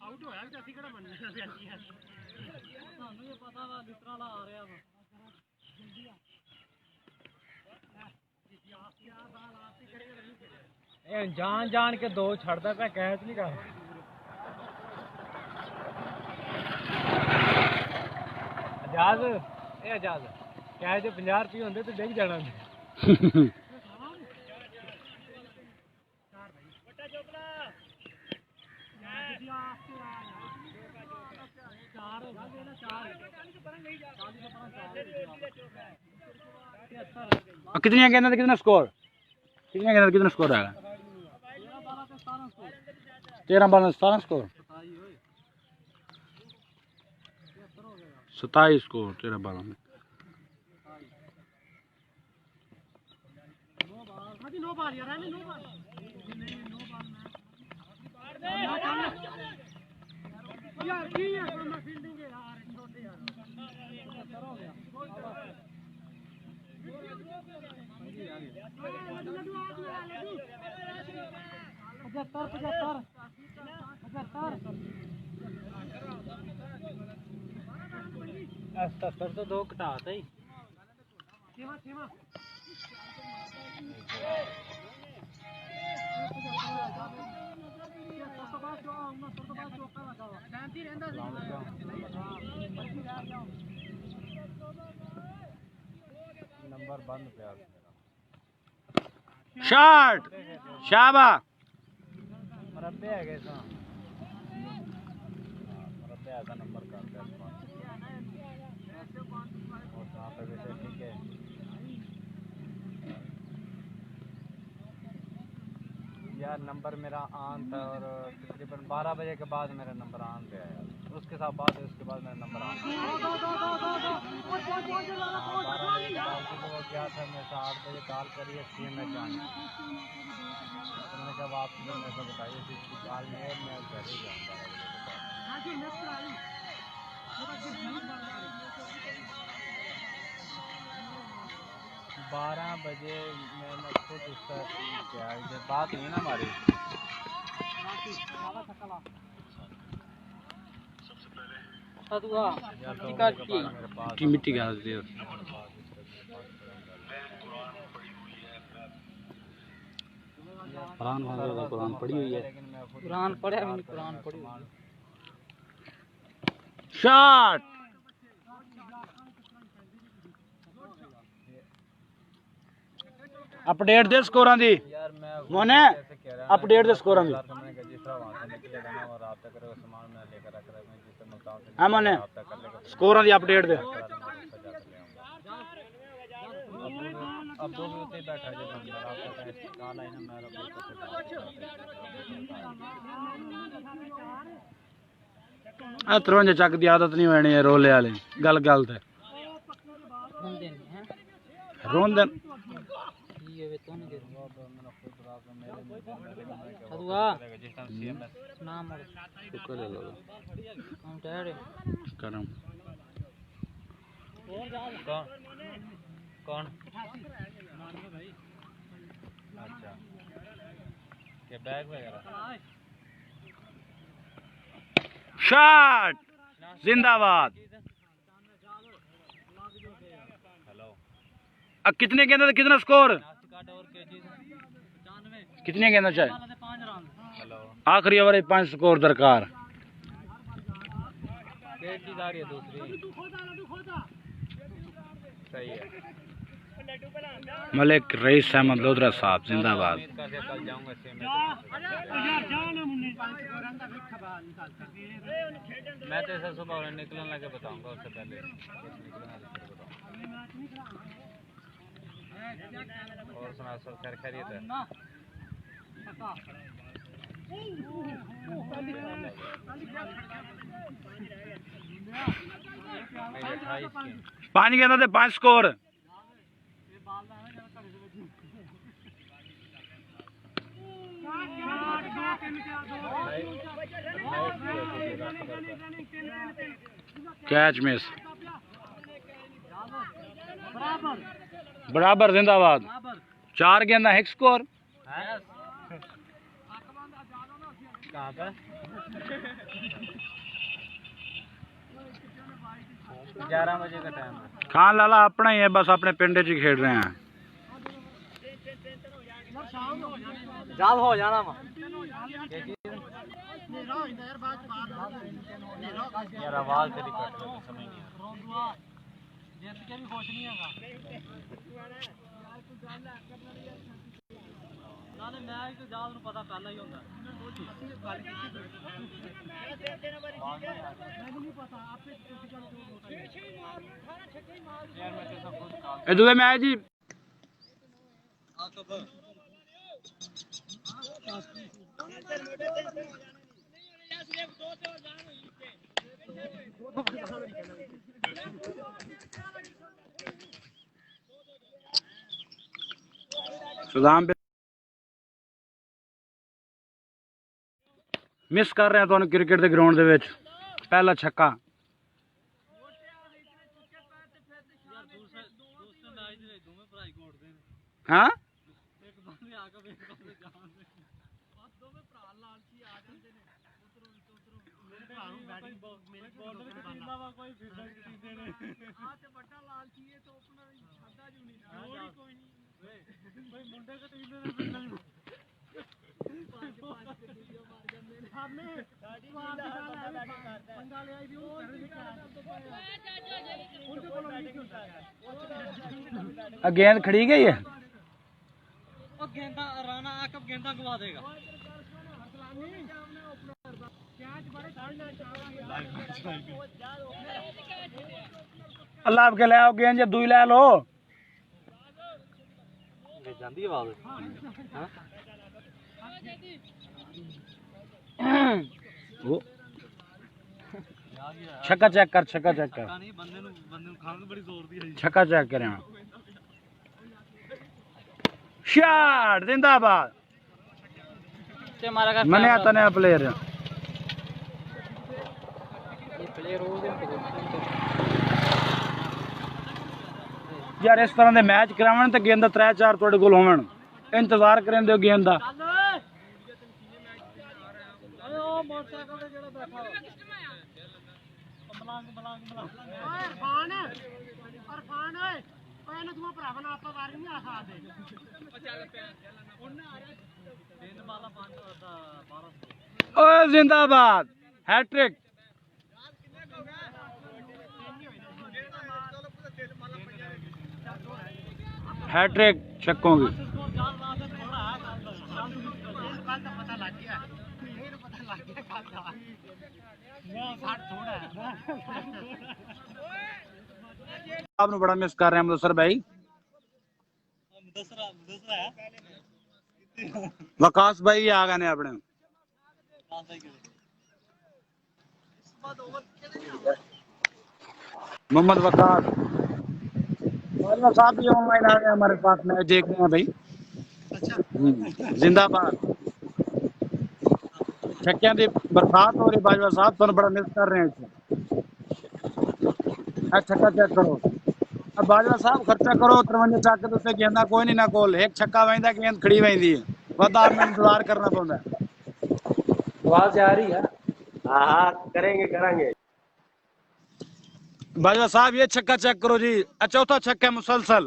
Out होया ते असि केड़ा बनना सानू ये पता वा जिस तरह ला आ रहा वा ए जान जान के दो छड़दा पे कैच नहीं कर आजाद ए आजाद कैच 50 रुपये होंदे ते डिग जाना कितनी गेंदा कितना स्कोर कितनी गेंदा कितना स्कोर आएगा 13-12-17 स्कोर 27 स्कोर 13-12 में तो दो घटाता ही नंबर बंद प्यार शॉट शाबा मरबे है कैसा मरबे ऐसा नंबर कर दे और वहाँ पे वैसे ठीक है यार नंबर मेरा ऑन था और तकरीबन 12 बजे के बाद मेरा नंबर ऑन पे आया उसके साथ बात है उसके बाद मेरा नंबर ऑन क्या था मैं 8 बजे कॉल करिए CMH आने मैंने कहा आप मेरे को बताइए इसकी कॉल में है मैं घर ही जाऊँगा 12 बजे मैंने खुद उसका क्या बात हुई ना हमारी मिट्टी का कुरान पढ़ी हुई है कुरान पढ़े कुरान पढ़ी शॉट अपडेट दे स्कोरां दी मोने अपडेट दे स्कोरां दी हां मोने स्कोरां दी अपडेट दे अब दो मिनट बैठा जो नंबर आपका कॉल आई ना मेरा आ 53 चक दी आदत नहीं होनी है रोले वाली गल गल ते रोंदे ये तो नहीं दे मेरा खुद रात में मेरे अदुआ नाम शुक्र है लो हम टहरे करम कौन अच्छा के बैग वगैरह शॉट जिंदाबाद हेलो अब कितने गेंद कितना स्कोर कितने गेंद चाहिए आखिरी ओवर 5 स्कोर दरकार दूसरी सही है मलिक रईस अहमद लोधरा साहब जिंदाबाद मैं तो ऐसा सुबह निकलने लगे बताऊंगा उससे पहले और सुना सब खैर खैरियत है 5 गेंदा थे 5 स्कोर कैच मिस बराबर जिंदाबाद 4 गेंदा एक स्कोर। कहाँ पे 11 बजे का टाइम है। खान लाला अपना ही है, बस अपने पिंड च खेल रहे हैं। जाल हो जाना यार, आवाज तेरी कट रही है, समझ नहीं आ रहा। जीत के भी खुश नहीं हैगा नाले मैच तो जाल ਨੂੰ ਪਤਾ ਪਹਿਲਾਂ ਹੀ ਹੁੰਦਾ। ਇਹ ਦੂਏ ਮੈਚ ਜੀ ਸੁਦਾਮ ਮਿਸ ਕਰ ਰਹੇ ਆ ਤੁਹਾਨੂੰ ਕ੍ਰਿਕਟ ਦੇ ਗਰਾਊਂਡ ਦੇ ਵਿੱਚ। ਪਹਿਲਾ ਛੱਕਾ ਹਾਂ गेंद खड़ी गई है। गेंदा राना आकब गेंदा गवा देगा। अल्लाह आपके ले आओ गेंद, दुई ले लो। जाती है आवाज। छक्का चेक कर, छक्का चेक कर, नहीं बंदे नु खान बड़ी जोर दी है। छक्का चेक करें। शॉट जिंदाबाद। मने आता नया प्लेयर ये प्लेयर हो गए यार, इस तरह के मैच करावन तो गेंद 3-4 थोड़े कोल होवन। इंतजार करें दो गेंद दा। ओए जिंदाबाद, हैट्रिक। हैट्रिक छक्कों की। आपने बड़ा मिस कर रहे हैं मुदस्सर भाई। वकास भाई आ गए ने अपने। मोहम्मद वकास साहब भी ऑनलाइन आ गए हमारे पास, मैच देख रहे हैं भाई। जिंदाबाद। छक्कियां दी बरसात हो रही बाजवा साहब, तुम बड़ा मिस कर रहे हैं। छक्का चेक करो। अब बाजवा साहब खर्चा करो 53 चक तो गेंदा कोई नहीं ना कोल। एक छक्का वहिंदा गेंद खड़ी वहिंदी है, बस आपने इंतजार करना पड़ता है। आवाज आ रही है। हाँ करेंगे। बाजवा साहब ये छक्का चेक करो जी, चौथा छक्का मुसलसल।